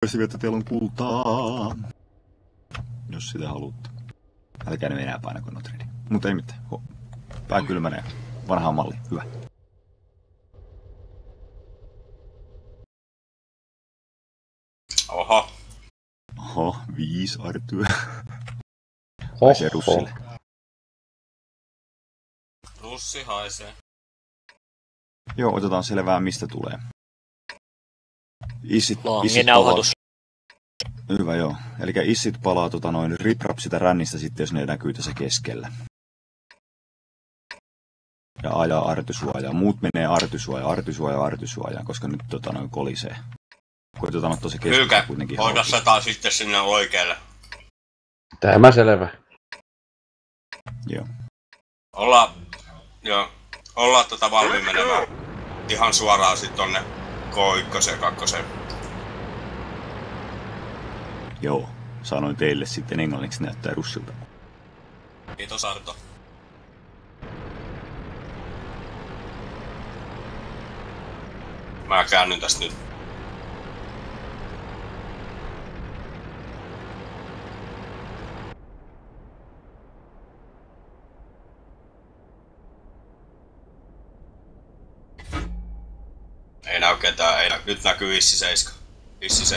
Toivottavasti, että teillä on kultaa. Jos sitä haluatte. Älkää ne enää painako not ready. Mutta ei mitään. Pää kylmänee. Vanhaan malli. Hyvä. Oho. Oho, 5 artyä. Haisee russille. Russi haisee. Joo, otetaan selvää mistä tulee. Longin aloitus. Hyvä joo. Eli issit palaa riprap sitä rännistä sitten, jos ne näkyy tässä keskellä. Ja ajaa artysuojaa. Muut menee artysuojaan, koska nyt kolisee. Koitetaan ottaa se keskellä kuitenkin. Hoida sataa sitten sinne oikealle. Tämä selvä. Joo. Ollaan valmiin menemään ihan suoraan sit tonne K1 ja 2. Joo, sanoin teille sitten englanniksi näyttää russilta. Kiitos Arto. Mä käännyn tästä nyt. Ei näy ketään, nyt näkyy Issi 7.